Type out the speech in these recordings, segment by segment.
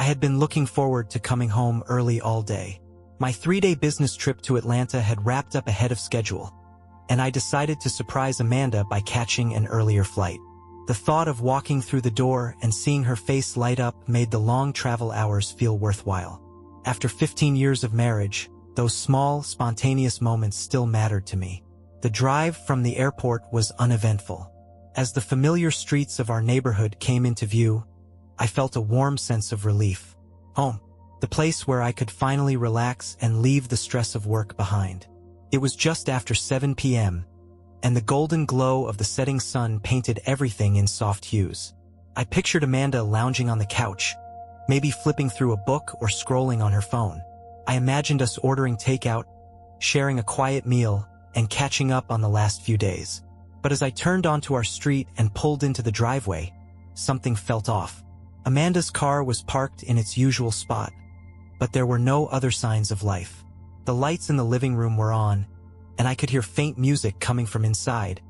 had been looking forward to coming home early all day. My 3-day business trip to Atlanta had wrapped up ahead of schedule, and I decided to surprise Amanda by catching an earlier flight. The thought of walking through the door and seeing her face light up made the long travel hours feel worthwhile. After 15 years of marriage, those small, spontaneous moments still mattered to me. The drive from the airport was uneventful. As the familiar streets of our neighborhood came into view, I felt a warm sense of relief. Home, the place where I could finally relax and leave the stress of work behind. It was just after 7 p.m., and the golden glow of the setting sun painted everything in soft hues. I pictured Amanda lounging on the couch, maybe flipping through a book or scrolling on her phone. I imagined us ordering takeout, sharing a quiet meal, and catching up on the last few days. But as I turned onto our street and pulled into the driveway, something felt off. Amanda's car was parked in its usual spot, but there were no other signs of life. The lights in the living room were on, and I could hear faint music coming from inside,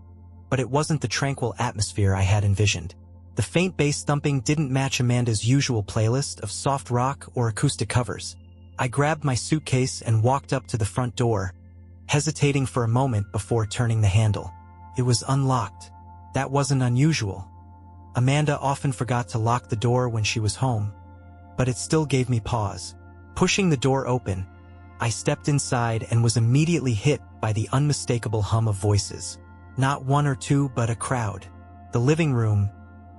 but it wasn't the tranquil atmosphere I had envisioned. The faint bass thumping didn't match Amanda's usual playlist of soft rock or acoustic covers. I grabbed my suitcase and walked up to the front door, hesitating for a moment before turning the handle. It was unlocked. That wasn't unusual. Amanda often forgot to lock the door when she was home, but it still gave me pause. Pushing the door open, I stepped inside and was immediately hit by the unmistakable hum of voices. Not one or two, but a crowd. The living room,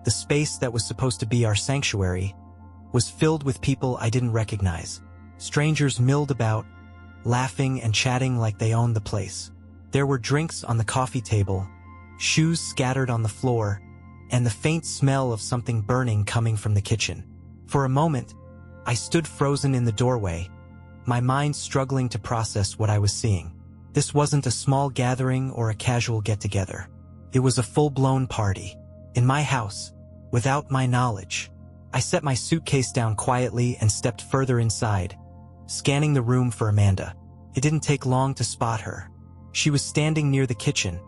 the space that was supposed to be our sanctuary, was filled with people I didn't recognize. Strangers milled about, laughing and chatting like they owned the place. There were drinks on the coffee table, shoes scattered on the floor, and the faint smell of something burning coming from the kitchen. For a moment, I stood frozen in the doorway, my mind struggling to process what I was seeing. This wasn't a small gathering or a casual get-together. It was a full-blown party. In my house, without my knowledge. I set my suitcase down quietly and stepped further inside, scanning the room for Amanda. It didn't take long to spot her. She was standing near the kitchen,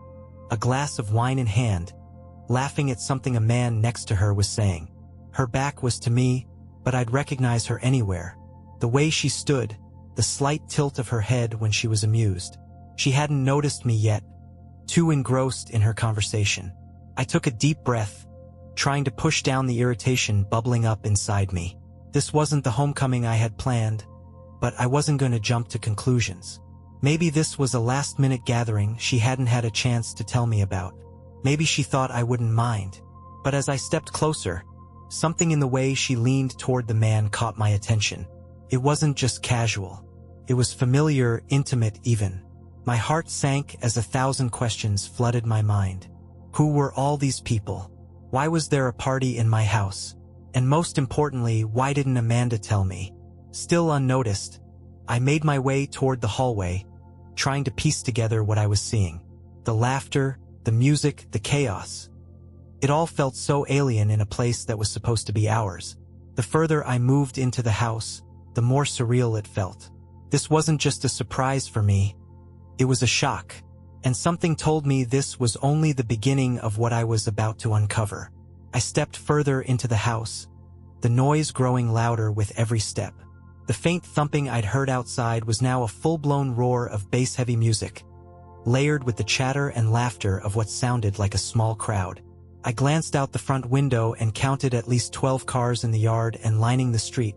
a glass of wine in hand, laughing at something a man next to her was saying. Her back was to me, but I'd recognize her anywhere. The way she stood, the slight tilt of her head when she was amused. She hadn't noticed me yet, too engrossed in her conversation. I took a deep breath, trying to push down the irritation bubbling up inside me. This wasn't the homecoming I had planned, but I wasn't going to jump to conclusions. Maybe this was a last-minute gathering she hadn't had a chance to tell me about. Maybe she thought I wouldn't mind. But as I stepped closer, something in the way she leaned toward the man caught my attention. It wasn't just casual. It was familiar, intimate even. My heart sank as 1,000 questions flooded my mind. Who were all these people? Why was there a party in my house? And most importantly, why didn't Amanda tell me? Still unnoticed, I made my way toward the hallway, trying to piece together what I was seeing. The laughter, the music, the chaos. It all felt so alien in a place that was supposed to be ours. The further I moved into the house, the more surreal it felt. This wasn't just a surprise for me. It was a shock. And something told me this was only the beginning of what I was about to uncover. I stepped further into the house, the noise growing louder with every step. The faint thumping I'd heard outside was now a full-blown roar of bass-heavy music, layered with the chatter and laughter of what sounded like a small crowd. I glanced out the front window and counted at least 12 cars in the yard and lining the street,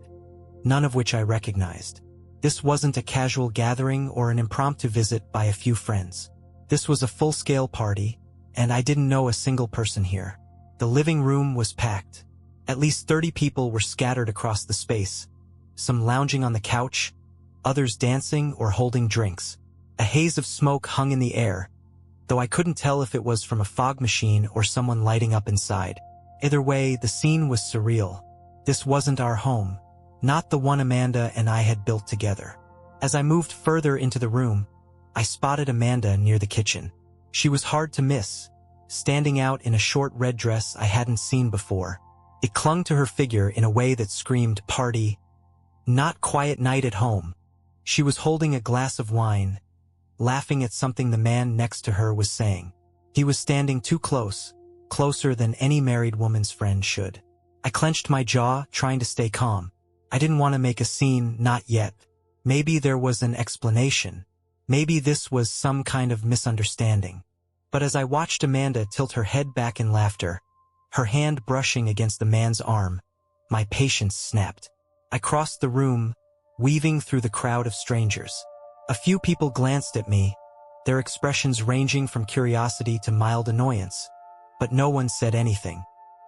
none of which I recognized. This wasn't a casual gathering or an impromptu visit by a few friends. This was a full-scale party, and I didn't know a single person here. The living room was packed. At least 30 people were scattered across the space, some lounging on the couch, others dancing or holding drinks. A haze of smoke hung in the air, though I couldn't tell if it was from a fog machine or someone lighting up inside. Either way, the scene was surreal. This wasn't our home, not the one Amanda and I had built together. As I moved further into the room, I spotted Amanda near the kitchen. She was hard to miss, standing out in a short red dress I hadn't seen before. It clung to her figure in a way that screamed party, not quiet night at home. She was holding a glass of wine, laughing at something the man next to her was saying. He was standing too close, closer than any married woman's friend should. I clenched my jaw, trying to stay calm. I didn't want to make a scene, not yet. Maybe there was an explanation. Maybe this was some kind of misunderstanding. But as I watched Amanda tilt her head back in laughter, her hand brushing against the man's arm, my patience snapped. I crossed the room, weaving through the crowd of strangers. A few people glanced at me, their expressions ranging from curiosity to mild annoyance, but no one said anything.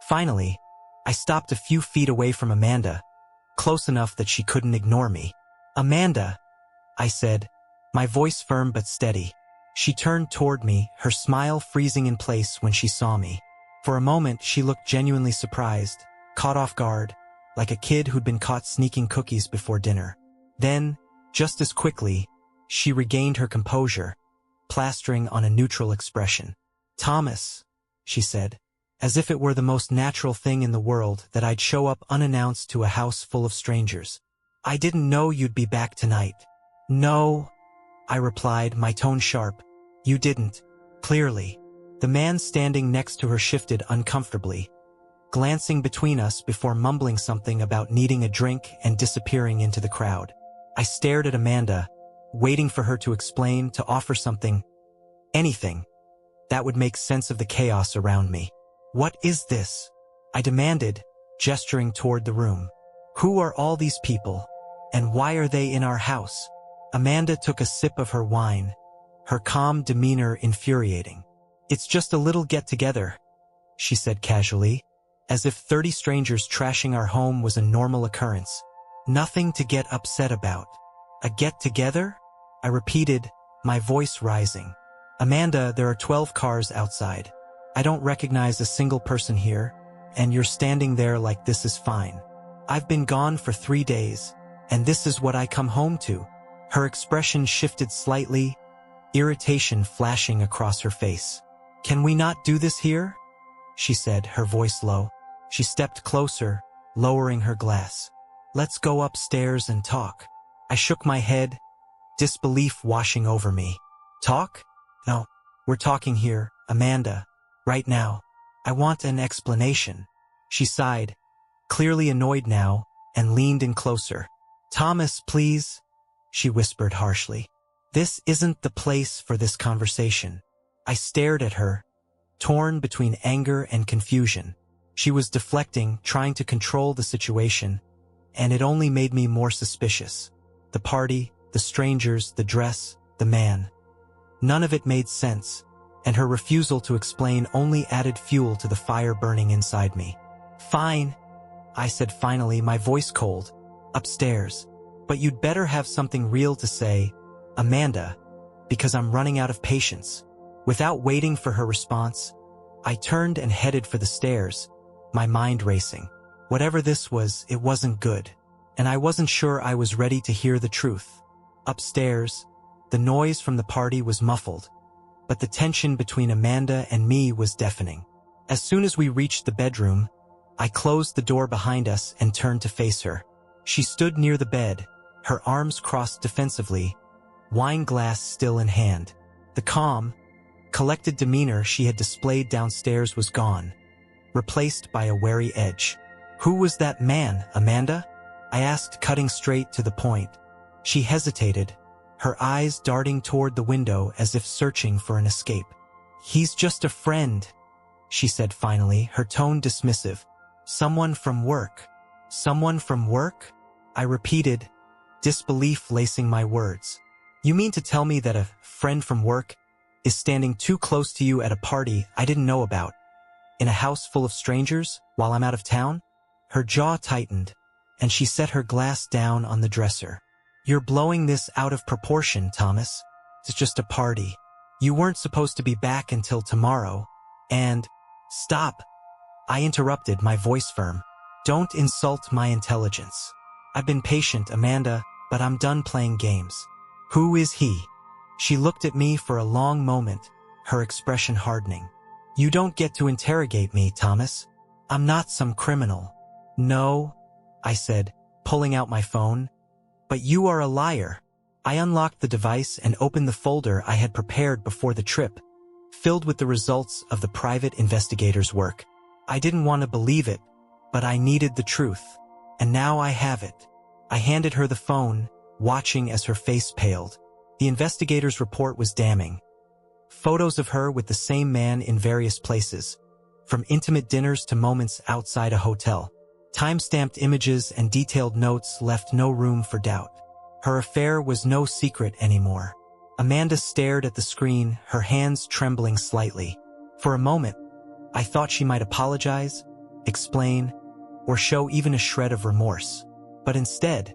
Finally, I stopped a few feet away from Amanda, close enough that she couldn't ignore me. "Amanda," I said, my voice firm but steady. She turned toward me, her smile freezing in place when she saw me. For a moment, she looked genuinely surprised, caught off guard, like a kid who'd been caught sneaking cookies before dinner. Then, just as quickly, she regained her composure, plastering on a neutral expression. "Thomas," she said, as if it were the most natural thing in the world that I'd show up unannounced to a house full of strangers. "I didn't know you'd be back tonight." "No," I replied, my tone sharp. "You didn't." Clearly. The man standing next to her shifted uncomfortably, glancing between us before mumbling something about needing a drink and disappearing into the crowd. I stared at Amanda, waiting for her to explain, to offer something, anything, that would make sense of the chaos around me. "What is this?" I demanded, gesturing toward the room. "Who are all these people? And why are they in our house?" Amanda took a sip of her wine, her calm demeanor infuriating. "It's just a little get-together," she said casually, as if 30 strangers trashing our home was a normal occurrence. "Nothing to get upset about." "A get-together?" I repeated, my voice rising. "Amanda, there are 12 cars outside. I don't recognize a single person here, and you're standing there like this is fine. I've been gone for 3 days, and this is what I come home to." Her expression shifted slightly, irritation flashing across her face. "Can we not do this here?" she said, her voice low. She stepped closer, lowering her glass. "Let's go upstairs and talk." I shook my head, disbelief washing over me. "Talk? No, we're talking here, Amanda. Right now. I want an explanation." She sighed, clearly annoyed now, and leaned in closer. "Thomas, please," she whispered harshly. "This isn't the place for this conversation." I stared at her, torn between anger and confusion. She was deflecting, trying to control the situation, and it only made me more suspicious. The party, the strangers, the dress, the man. None of it made sense, and her refusal to explain only added fuel to the fire burning inside me. "Fine," I said finally, my voice cold. "Upstairs. But you'd better have something real to say, Amanda, because I'm running out of patience." Without waiting for her response, I turned and headed for the stairs, my mind racing. Whatever this was, it wasn't good, and I wasn't sure I was ready to hear the truth. Upstairs, the noise from the party was muffled, but the tension between Amanda and me was deafening. As soon as we reached the bedroom, I closed the door behind us and turned to face her. She stood near the bed, her arms crossed defensively, wine glass still in hand. The calm, collected demeanor she had displayed downstairs was gone, replaced by a wary edge. "Who was that man, Amanda?" I asked, cutting straight to the point. She hesitated, her eyes darting toward the window as if searching for an escape. "He's just a friend," she said finally, her tone dismissive. "Someone from work." "Someone from work?" I repeated, disbelief lacing my words. "You mean to tell me that a friend from work is standing too close to you at a party I didn't know about, in a house full of strangers, while I'm out of town?" Her jaw tightened, and she set her glass down on the dresser. "You're blowing this out of proportion, Thomas. It's just a party. You weren't supposed to be back until tomorrow, and—" "Stop!" I interrupted, my voice firm. "Don't insult my intelligence. I've been patient, Amanda, but I'm done playing games. Who is he?" She looked at me for a long moment, her expression hardening. "You don't get to interrogate me, Thomas. I'm not some criminal." "No," I said, pulling out my phone. "But you are a liar." I unlocked the device and opened the folder I had prepared before the trip, filled with the results of the private investigator's work. I didn't want to believe it, but I needed the truth. And now I have it. I handed her the phone, watching as her face paled. The investigator's report was damning. Photos of her with the same man in various places, from intimate dinners to moments outside a hotel. Time-stamped images and detailed notes left no room for doubt. Her affair was no secret anymore. Amanda stared at the screen, her hands trembling slightly. For a moment, I thought she might apologize, explain, or show even a shred of remorse. But instead,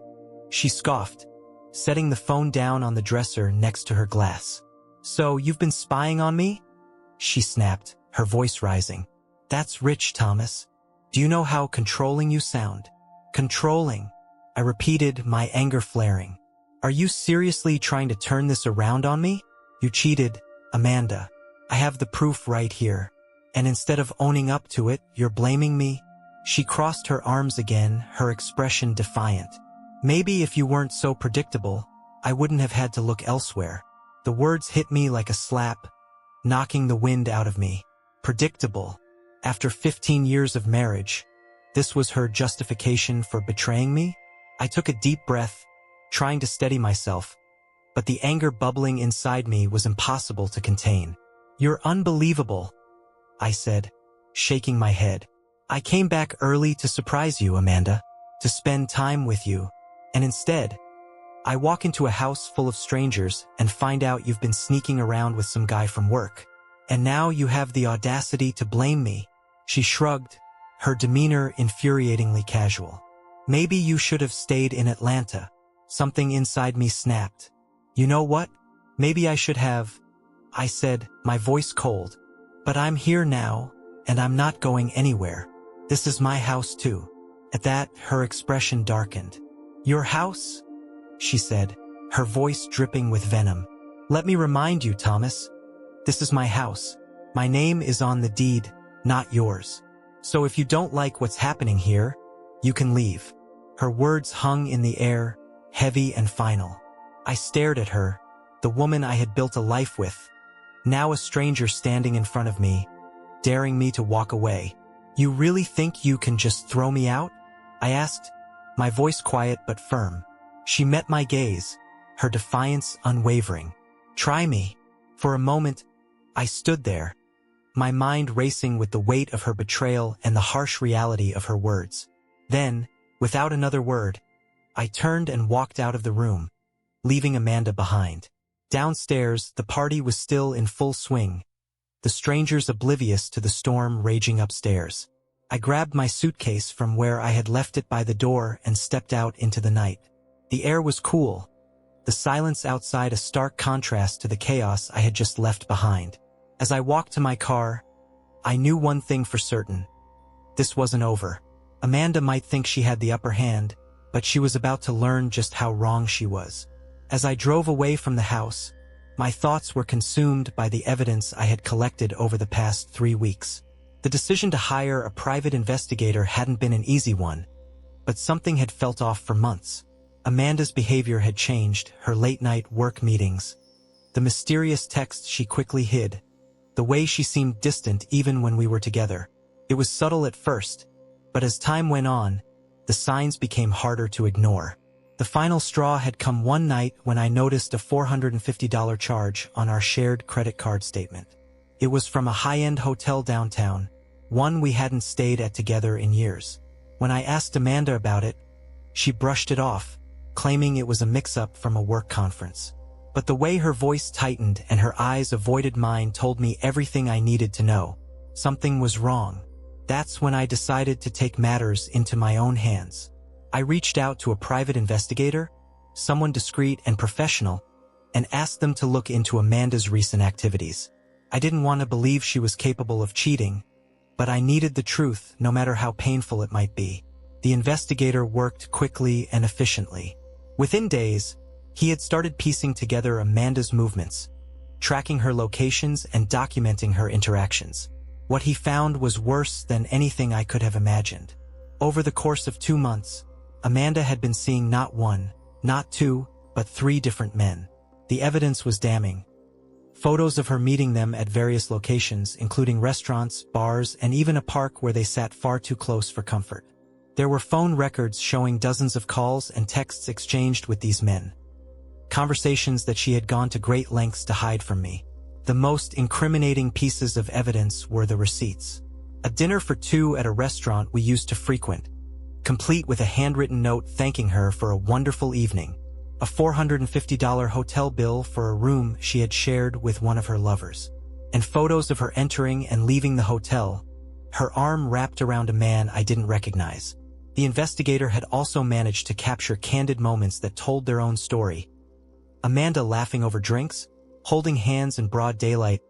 she scoffed, setting the phone down on the dresser next to her glass. "So you've been spying on me?" she snapped, her voice rising. "That's rich, Thomas. Do you know how controlling you sound?" "Controlling," I repeated, my anger flaring. "Are you seriously trying to turn this around on me? You cheated, Amanda. I have the proof right here. And instead of owning up to it, you're blaming me?" She crossed her arms again, her expression defiant. "Maybe if you weren't so predictable, I wouldn't have had to look elsewhere." The words hit me like a slap, knocking the wind out of me. Predictable. After 15 years of marriage, this was her justification for betraying me? I took a deep breath, trying to steady myself, but the anger bubbling inside me was impossible to contain. "You're unbelievable," I said, shaking my head. "I came back early to surprise you, Amanda, to spend time with you, and instead, I walk into a house full of strangers and find out you've been sneaking around with some guy from work. And now you have the audacity to blame me." She shrugged, her demeanor infuriatingly casual. "Maybe you should have stayed in Atlanta." Something inside me snapped. "You know what? Maybe I should have," I said, my voice cold. "But I'm here now, and I'm not going anywhere. This is my house too." At that, her expression darkened. "Your house?" she said, her voice dripping with venom. "Let me remind you, Thomas. This is my house. My name is on the deed, not yours. So if you don't like what's happening here, you can leave." Her words hung in the air, heavy and final. I stared at her, the woman I had built a life with, now a stranger standing in front of me, daring me to walk away. "You really think you can just throw me out?" I asked, my voice quiet but firm. She met my gaze, her defiance unwavering. "Try me." For a moment, I stood there, my mind racing with the weight of her betrayal and the harsh reality of her words. Then, without another word, I turned and walked out of the room, leaving Amanda behind. Downstairs, the party was still in full swing, the strangers oblivious to the storm raging upstairs. I grabbed my suitcase from where I had left it by the door and stepped out into the night. The air was cool, the silence outside a stark contrast to the chaos I had just left behind. As I walked to my car, I knew one thing for certain. This wasn't over. Amanda might think she had the upper hand, but she was about to learn just how wrong she was. As I drove away from the house, my thoughts were consumed by the evidence I had collected over the past 3 weeks. The decision to hire a private investigator hadn't been an easy one, but something had felt off for months. Amanda's behavior had changed, her late-night work meetings, the mysterious texts she quickly hid, the way she seemed distant even when we were together. It was subtle at first, but as time went on, the signs became harder to ignore. The final straw had come one night when I noticed a $450 charge on our shared credit card statement. It was from a high-end hotel downtown, one we hadn't stayed at together in years. When I asked Amanda about it, she brushed it off, claiming it was a mix-up from a work conference. But the way her voice tightened and her eyes avoided mine told me everything I needed to know. Something was wrong. That's when I decided to take matters into my own hands. I reached out to a private investigator, someone discreet and professional, and asked them to look into Amanda's recent activities. I didn't want to believe she was capable of cheating, but I needed the truth no matter how painful it might be. The investigator worked quickly and efficiently. Within days, he had started piecing together Amanda's movements, tracking her locations and documenting her interactions. What he found was worse than anything I could have imagined. Over the course of 2 months, Amanda had been seeing not one, not two, but 3 different men. The evidence was damning. Photos of her meeting them at various locations, including restaurants, bars, and even a park where they sat far too close for comfort. There were phone records showing dozens of calls and texts exchanged with these men. Conversations that she had gone to great lengths to hide from me. The most incriminating pieces of evidence were the receipts. A dinner for two at a restaurant we used to frequent, complete with a handwritten note thanking her for a wonderful evening. A $450 hotel bill for a room she had shared with one of her lovers. And photos of her entering and leaving the hotel, her arm wrapped around a man I didn't recognize. The investigator had also managed to capture candid moments that told their own story. Amanda laughing over drinks, holding hands in broad daylight,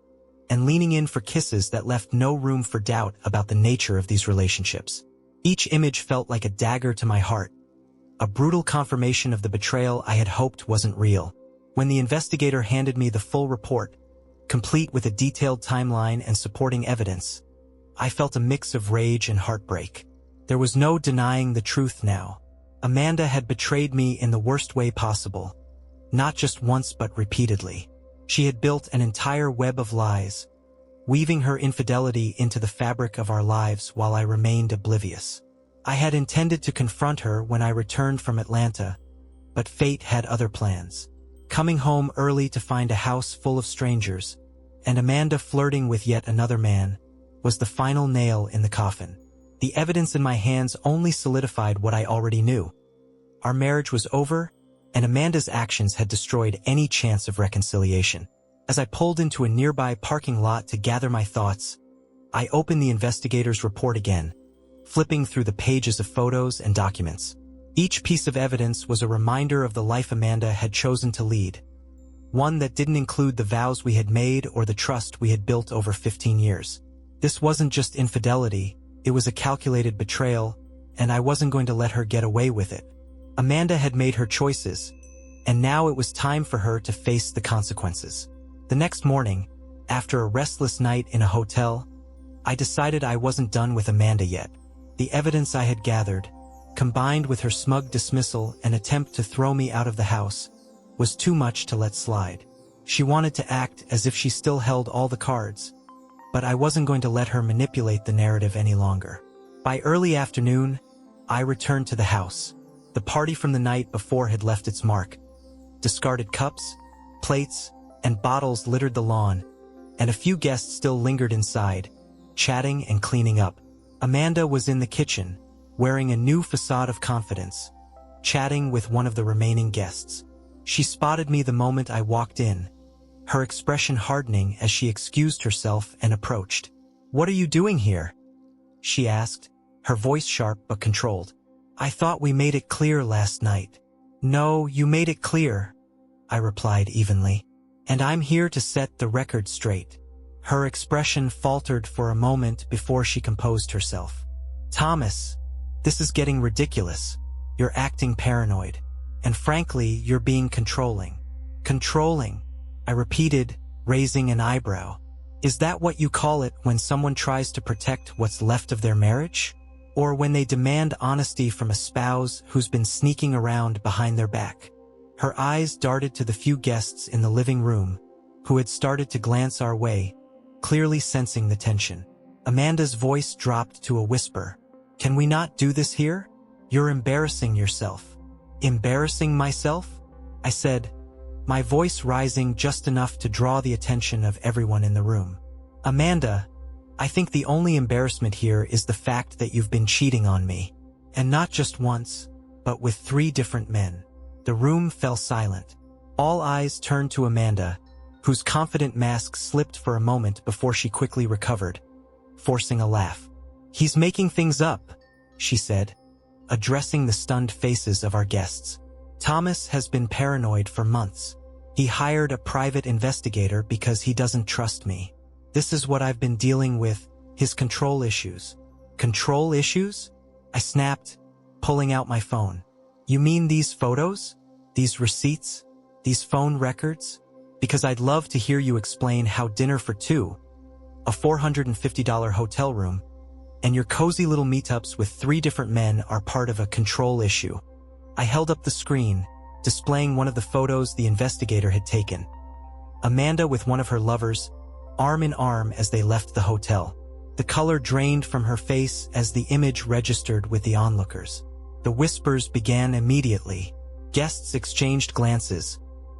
and leaning in for kisses that left no room for doubt about the nature of these relationships. Each image felt like a dagger to my heart, a brutal confirmation of the betrayal I had hoped wasn't real. When the investigator handed me the full report, complete with a detailed timeline and supporting evidence, I felt a mix of rage and heartbreak. There was no denying the truth now. Amanda had betrayed me in the worst way possible. Not just once but repeatedly. She had built an entire web of lies, weaving her infidelity into the fabric of our lives while I remained oblivious. I had intended to confront her when I returned from Atlanta, but fate had other plans. Coming home early to find a house full of strangers, and Amanda flirting with yet another man, was the final nail in the coffin. The evidence in my hands only solidified what I already knew. Our marriage was over, and Amanda's actions had destroyed any chance of reconciliation. As I pulled into a nearby parking lot to gather my thoughts, I opened the investigator's report again, flipping through the pages of photos and documents. Each piece of evidence was a reminder of the life Amanda had chosen to lead, one that didn't include the vows we had made or the trust we had built over 15 years. This wasn't just infidelity, it was a calculated betrayal, and I wasn't going to let her get away with it. Amanda had made her choices, and now it was time for her to face the consequences. The next morning, after a restless night in a hotel, I decided I wasn't done with Amanda yet. The evidence I had gathered, combined with her smug dismissal and attempt to throw me out of the house, was too much to let slide. She wanted to act as if she still held all the cards, but I wasn't going to let her manipulate the narrative any longer. By early afternoon, I returned to the house. The party from the night before had left its mark. Discarded cups, plates, and bottles littered the lawn, and a few guests still lingered inside, chatting and cleaning up. Amanda was in the kitchen, wearing a new facade of confidence, chatting with one of the remaining guests. She spotted me the moment I walked in, her expression hardening as she excused herself and approached. "What are you doing here?" she asked, her voice sharp but controlled. "I thought we made it clear last night." "No, you made it clear," I replied evenly. "And I'm here to set the record straight." Her expression faltered for a moment before she composed herself. "Thomas, this is getting ridiculous. You're acting paranoid. And frankly, you're being controlling." "Controlling?" I repeated, raising an eyebrow. "Is that what you call it when someone tries to protect what's left of their marriage? Or when they demand honesty from a spouse who's been sneaking around behind their back?" Her eyes darted to the few guests in the living room, who had started to glance our way, clearly sensing the tension. Amanda's voice dropped to a whisper. "Can we not do this here? You're embarrassing yourself." "Embarrassing myself?" I said, my voice rising just enough to draw the attention of everyone in the room. "Amanda, I think the only embarrassment here is the fact that you've been cheating on me. And not just once, but with 3 different men." The room fell silent. All eyes turned to Amanda, whose confident mask slipped for a moment before she quickly recovered, forcing a laugh. "He's making things up," she said, addressing the stunned faces of our guests. "Thomas has been paranoid for months. He hired a private investigator because he doesn't trust me. This is what I've been dealing with, his control issues." "Control issues?" I snapped, pulling out my phone. "You mean these photos? These receipts? These phone records? Because I'd love to hear you explain how dinner for two, a $450 hotel room, and your cozy little meetups with 3 different men are part of a control issue." I held up the screen, displaying one of the photos the investigator had taken. Amanda with one of her lovers, arm in arm as they left the hotel. The color drained from her face as the image registered with the onlookers. The whispers began immediately. Guests exchanged glances,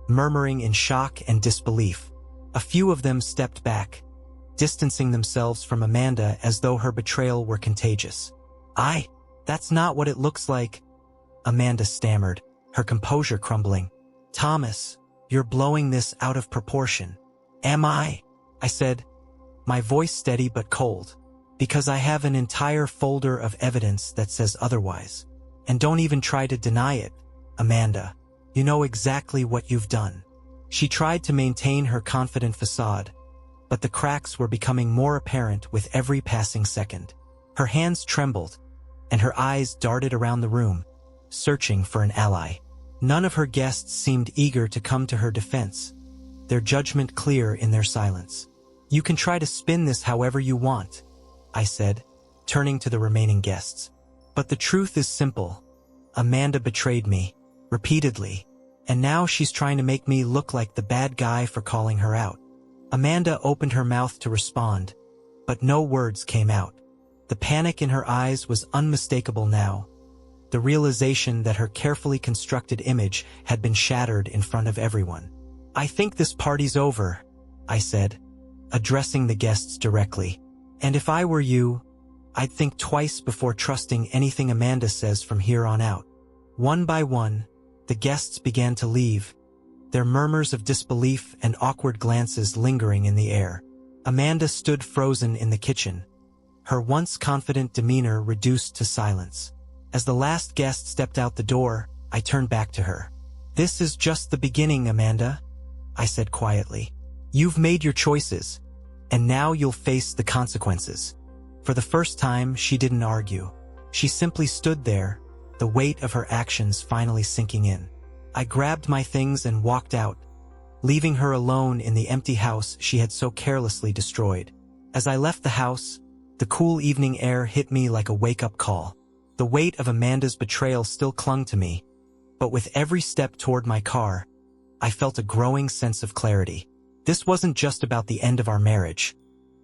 murmuring in shock and disbelief. A few of them stepped back, distancing themselves from Amanda as though her betrayal were contagious. That's not what it looks like," Amanda stammered, her composure crumbling. "Thomas, you're blowing this out of proportion." "Am I?" I said, my voice steady but cold. "Because I have an entire folder of evidence that says otherwise. And don't even try to deny it, Amanda. You know exactly what you've done." She tried to maintain her confident facade, but the cracks were becoming more apparent with every passing second. Her hands trembled, and her eyes darted around the room, searching for an ally. None of her guests seemed eager to come to her defense, their judgment clear in their silence. "You can try to spin this however you want," I said, turning to the remaining guests. "But the truth is simple. Amanda betrayed me, repeatedly, and now she's trying to make me look like the bad guy for calling her out." Amanda opened her mouth to respond, but no words came out. The panic in her eyes was unmistakable now, the realization that her carefully constructed image had been shattered in front of everyone. "I think this party's over," I said, addressing the guests directly. "And if I were you, I'd think twice before trusting anything Amanda says from here on out." One by one, the guests began to leave, their murmurs of disbelief and awkward glances lingering in the air. Amanda stood frozen in the kitchen, her once confident demeanor reduced to silence. As the last guest stepped out the door, I turned back to her. "This is just the beginning, Amanda," I said quietly. "You've made your choices, and now you'll face the consequences." For the first time, she didn't argue. She simply stood there, the weight of her actions finally sinking in. I grabbed my things and walked out, leaving her alone in the empty house she had so carelessly destroyed. As I left the house, the cool evening air hit me like a wake-up call. The weight of Amanda's betrayal still clung to me, but with every step toward my car, I felt a growing sense of clarity. This wasn't just about the end of our marriage.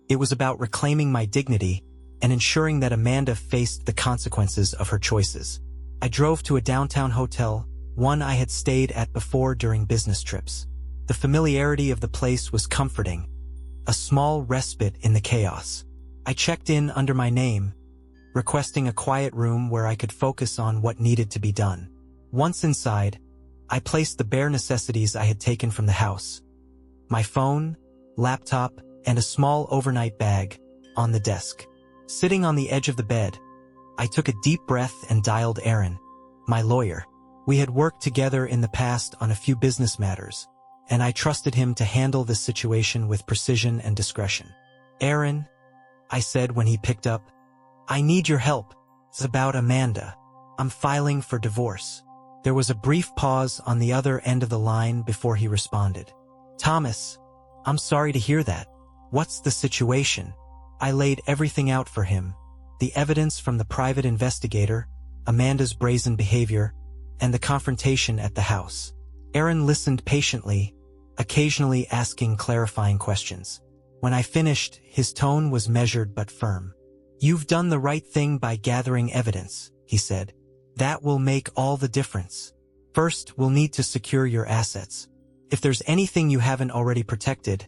It was about reclaiming my dignity and ensuring that Amanda faced the consequences of her choices. I drove to a downtown hotel, one I had stayed at before during business trips. The familiarity of the place was comforting, a small respite in the chaos. I checked in under my name, requesting a quiet room where I could focus on what needed to be done. Once inside, I placed the bare necessities I had taken from the house, my phone, laptop, and a small overnight bag, on the desk. Sitting on the edge of the bed, I took a deep breath and dialed Aaron, my lawyer. We had worked together in the past on a few business matters, and I trusted him to handle this situation with precision and discretion. "Aaron," I said when he picked up, "I need your help. It's about Amanda. I'm filing for divorce." There was a brief pause on the other end of the line before he responded. "Thomas, I'm sorry to hear that. What's the situation?" I laid everything out for him, the evidence from the private investigator, Amanda's brazen behavior, and the confrontation at the house. Aaron listened patiently, occasionally asking clarifying questions. When I finished, his tone was measured but firm. "You've done the right thing by gathering evidence," he said. "That will make all the difference. First, we'll need to secure your assets. If there's anything you haven't already protected,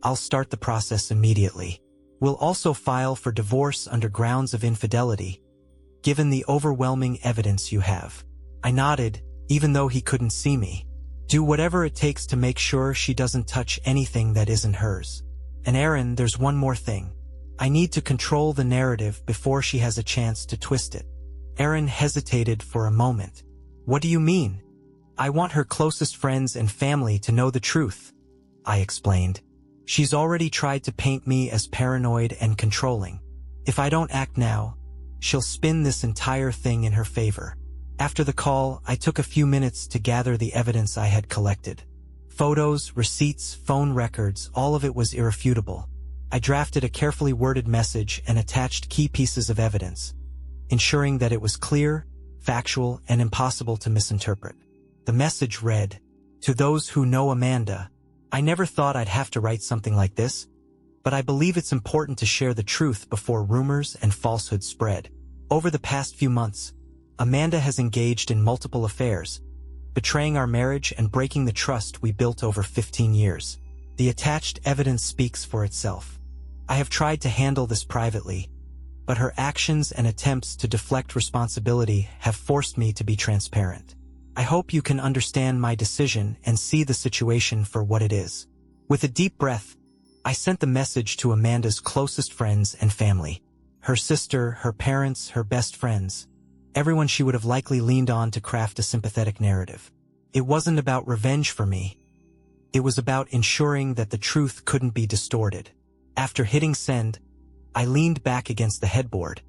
I'll start the process immediately. We'll also file for divorce under grounds of infidelity, given the overwhelming evidence you have." I nodded, even though he couldn't see me. "Do whatever it takes to make sure she doesn't touch anything that isn't hers. And Aaron, there's one more thing. I need to control the narrative before she has a chance to twist it." Aaron hesitated for a moment. "What do you mean?" "I want her closest friends and family to know the truth," I explained. "She's already tried to paint me as paranoid and controlling. If I don't act now, she'll spin this entire thing in her favor." After the call, I took a few minutes to gather the evidence I had collected. Photos, receipts, phone records, all of it was irrefutable. I drafted a carefully worded message and attached key pieces of evidence, ensuring that it was clear, factual, and impossible to misinterpret. The message read, "To those who know Amanda, I never thought I'd have to write something like this, but I believe it's important to share the truth before rumors and falsehoods spread. Over the past few months, Amanda has engaged in multiple affairs, betraying our marriage and breaking the trust we built over 15 years. The attached evidence speaks for itself. I have tried to handle this privately, but her actions and attempts to deflect responsibility have forced me to be transparent. I hope you can understand my decision and see the situation for what it is. With a deep breath, I sent the message to Amanda's closest friends and family. Her sister, her parents, her best friends. Everyone she would have likely leaned on to craft a sympathetic narrative. It wasn't about revenge for me. It was about ensuring that the truth couldn't be distorted. After hitting send, I leaned back against the headboard,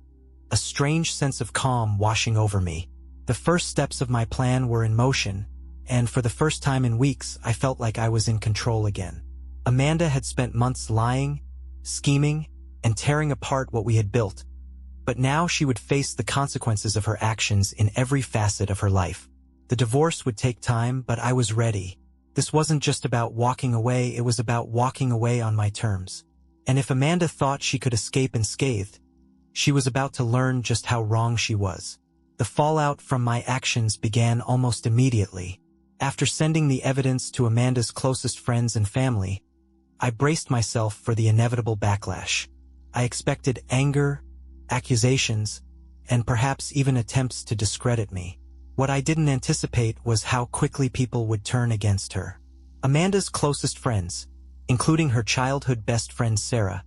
a strange sense of calm washing over me. The first steps of my plan were in motion, and for the first time in weeks, I felt like I was in control again. Amanda had spent months lying, scheming, and tearing apart what we had built, but now she would face the consequences of her actions in every facet of her life. The divorce would take time, but I was ready. This wasn't just about walking away, it was about walking away on my terms. And if Amanda thought she could escape unscathed, she was about to learn just how wrong she was. The fallout from my actions began almost immediately. After sending the evidence to Amanda's closest friends and family, I braced myself for the inevitable backlash. I expected anger, accusations, and perhaps even attempts to discredit me. What I didn't anticipate was how quickly people would turn against her. Amanda's closest friends, including her childhood best friend Sarah,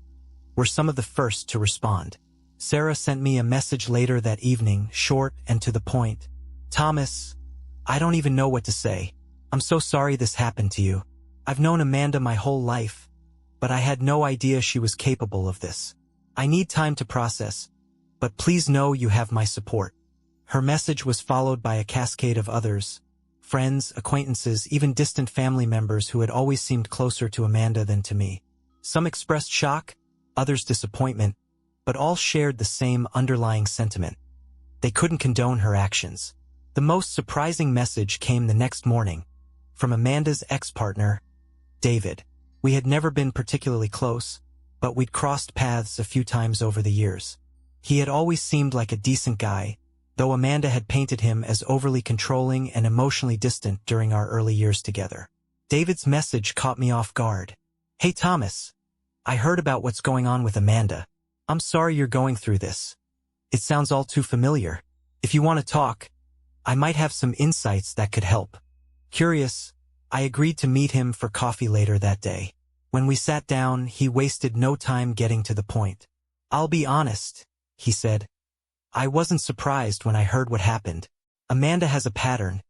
were some of the first to respond. Sarah sent me a message later that evening, short and to the point. "Thomas, I don't even know what to say. I'm so sorry this happened to you. I've known Amanda my whole life, but I had no idea she was capable of this. I need time to process, but please know you have my support." Her message was followed by a cascade of others, friends, acquaintances, even distant family members who had always seemed closer to Amanda than to me. Some expressed shock, others disappointment, but all shared the same underlying sentiment. They couldn't condone her actions. The most surprising message came the next morning, from Amanda's ex-partner, David. We had never been particularly close, but we'd crossed paths a few times over the years. He had always seemed like a decent guy, though Amanda had painted him as overly controlling and emotionally distant during our early years together. David's message caught me off guard. "Hey Thomas, I heard about what's going on with Amanda. I'm sorry you're going through this. It sounds all too familiar. If you want to talk, I might have some insights that could help." Curious, I agreed to meet him for coffee later that day. When we sat down, he wasted no time getting to the point. "I'll be honest," he said. "I wasn't surprised when I heard what happened. Amanda has a pattern,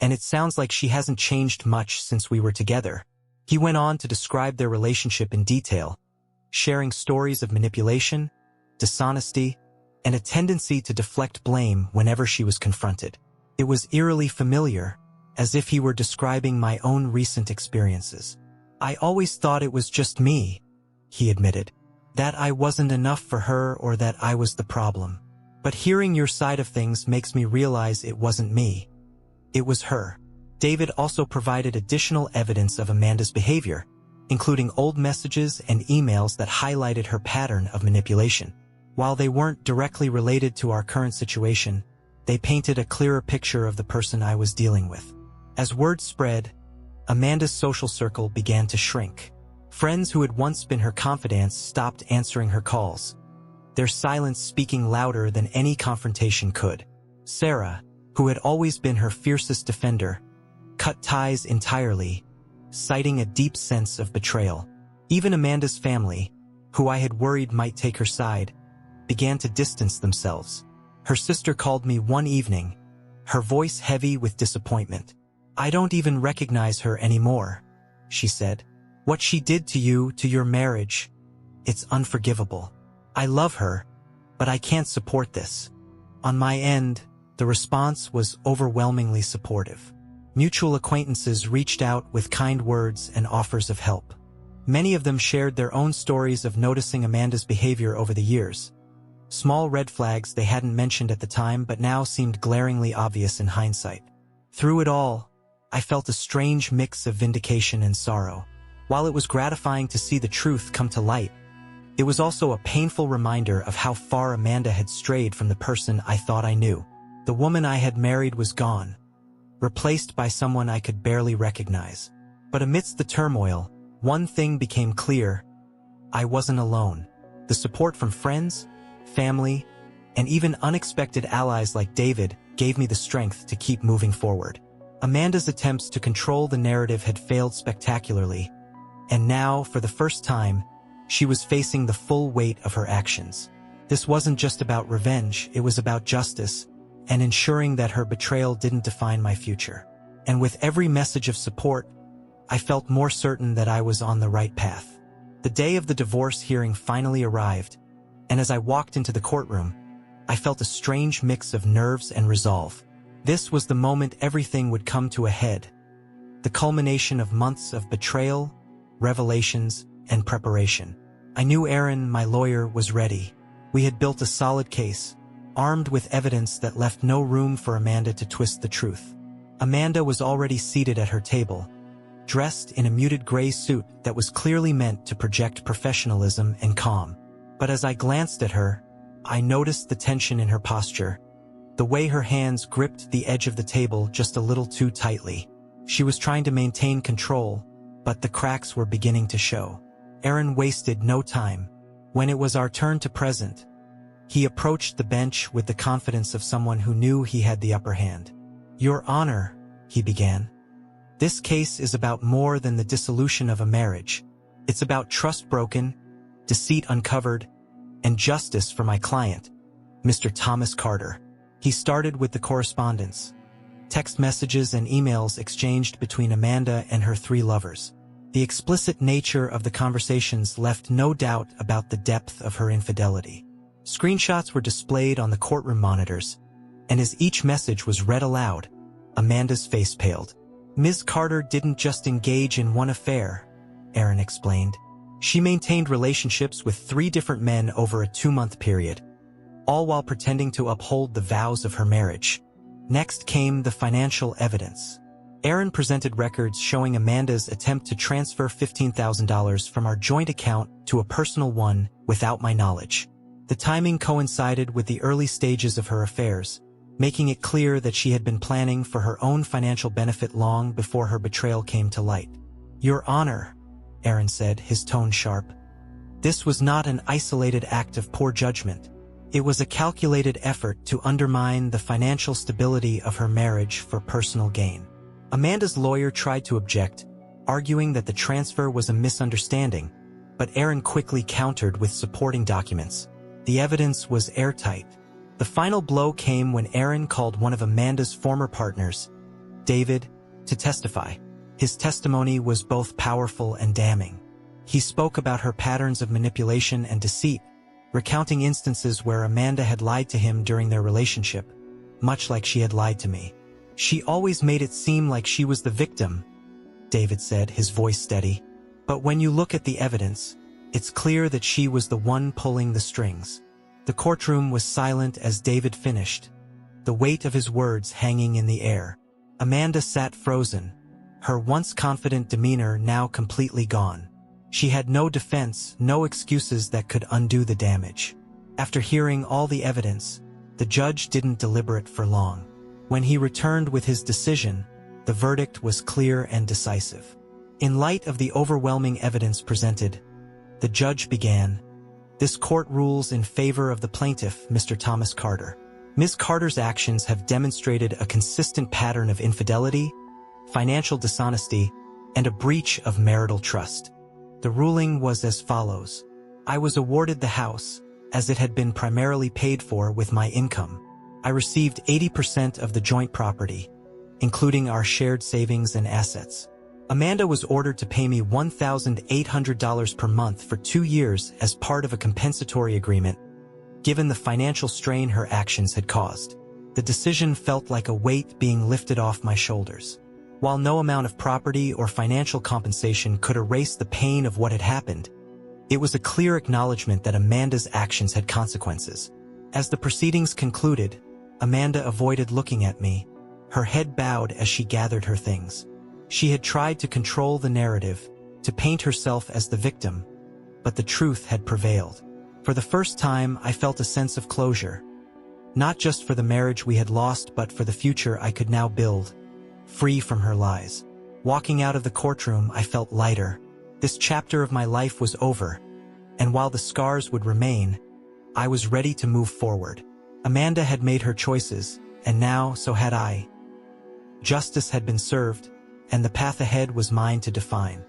and it sounds like she hasn't changed much since we were together." He went on to describe their relationship in detail, sharing stories of manipulation, dishonesty, and a tendency to deflect blame whenever she was confronted. It was eerily familiar, as if he were describing my own recent experiences. "I always thought it was just me," he admitted, "that I wasn't enough for her or that I was the problem. But hearing your side of things makes me realize it wasn't me. It was her." David also provided additional evidence of Amanda's behavior, including old messages and emails that highlighted her pattern of manipulation. While they weren't directly related to our current situation, they painted a clearer picture of the person I was dealing with. As word spread, Amanda's social circle began to shrink. Friends who had once been her confidants stopped answering her calls, their silence speaking louder than any confrontation could. Sarah, who had always been her fiercest defender, cut ties entirely, citing a deep sense of betrayal. Even Amanda's family, who I had worried might take her side, began to distance themselves. Her sister called me one evening, her voice heavy with disappointment. "I don't even recognize her anymore," she said. "What she did to you, to your marriage, it's unforgivable. I love her, but I can't support this." On my end, the response was overwhelmingly supportive. Mutual acquaintances reached out with kind words and offers of help. Many of them shared their own stories of noticing Amanda's behavior over the years. Small red flags they hadn't mentioned at the time but now seemed glaringly obvious in hindsight. Through it all, I felt a strange mix of vindication and sorrow. While it was gratifying to see the truth come to light, it was also a painful reminder of how far Amanda had strayed from the person I thought I knew. The woman I had married was gone, replaced by someone I could barely recognize. But amidst the turmoil, one thing became clear: I wasn't alone. The support from friends, family, and even unexpected allies like David gave me the strength to keep moving forward. Amanda's attempts to control the narrative had failed spectacularly, and now, for the first time, she was facing the full weight of her actions. This wasn't just about revenge, it was about justice, and ensuring that her betrayal didn't define my future. And with every message of support, I felt more certain that I was on the right path. The day of the divorce hearing finally arrived, and as I walked into the courtroom, I felt a strange mix of nerves and resolve. This was the moment everything would come to a head, the culmination of months of betrayal, revelations, and preparation. I knew Aaron, my lawyer, was ready. We had built a solid case, armed with evidence that left no room for Amanda to twist the truth. Amanda was already seated at her table, dressed in a muted gray suit that was clearly meant to project professionalism and calm. But as I glanced at her, I noticed the tension in her posture, the way her hands gripped the edge of the table just a little too tightly. She was trying to maintain control, but the cracks were beginning to show. Aaron wasted no time. When it was our turn to present, he approached the bench with the confidence of someone who knew he had the upper hand. "Your Honor," he began, "this case is about more than the dissolution of a marriage. It's about trust broken, deceit uncovered, and justice for my client, Mr. Thomas Carter." He started with the correspondence, text messages and emails exchanged between Amanda and her 3 lovers. The explicit nature of the conversations left no doubt about the depth of her infidelity. Screenshots were displayed on the courtroom monitors, and as each message was read aloud, Amanda's face paled. "Ms. Carter didn't just engage in one affair," Aaron explained. "She maintained relationships with 3 different men over a 2-month period, all while pretending to uphold the vows of her marriage." Next came the financial evidence. Aaron presented records showing Amanda's attempt to transfer $15,000 from our joint account to a personal one without my knowledge. The timing coincided with the early stages of her affairs, making it clear that she had been planning for her own financial benefit long before her betrayal came to light. "Your Honor," Aaron said, his tone sharp, "this was not an isolated act of poor judgment. It was a calculated effort to undermine the financial stability of her marriage for personal gain." Amanda's lawyer tried to object, arguing that the transfer was a misunderstanding, but Aaron quickly countered with supporting documents. The evidence was airtight. The final blow came when Aaron called one of Amanda's former partners, David, to testify. His testimony was both powerful and damning. He spoke about her patterns of manipulation and deceit, recounting instances where Amanda had lied to him during their relationship, much like she had lied to me. "She always made it seem like she was the victim," David said, his voice steady. "But when you look at the evidence, it's clear that she was the one pulling the strings." The courtroom was silent as David finished, the weight of his words hanging in the air. Amanda sat frozen, her once confident demeanor now completely gone. She had no defense, no excuses that could undo the damage. After hearing all the evidence, the judge didn't deliberate for long. When he returned with his decision, the verdict was clear and decisive. In light of the overwhelming evidence presented, the judge began, "This court rules in favor of the plaintiff, Mr. Thomas Carter. Ms. Carter's actions have demonstrated a consistent pattern of infidelity, financial dishonesty, and a breach of marital trust." The ruling was as follows. I was awarded the house, as it had been primarily paid for with my income. I received 80% of the joint property, including our shared savings and assets. Amanda was ordered to pay me $1,800 per month for 2 years as part of a compensatory agreement, given the financial strain her actions had caused. The decision felt like a weight being lifted off my shoulders. While no amount of property or financial compensation could erase the pain of what had happened, it was a clear acknowledgement that Amanda's actions had consequences. As the proceedings concluded, Amanda avoided looking at me, her head bowed as she gathered her things. She had tried to control the narrative, to paint herself as the victim, but the truth had prevailed. For the first time, I felt a sense of closure. Not just for the marriage we had lost, but for the future I could now build, free from her lies. Walking out of the courtroom, I felt lighter. This chapter of my life was over, and while the scars would remain, I was ready to move forward. Amanda had made her choices, and now so had I. Justice had been served, and the path ahead was mine to define.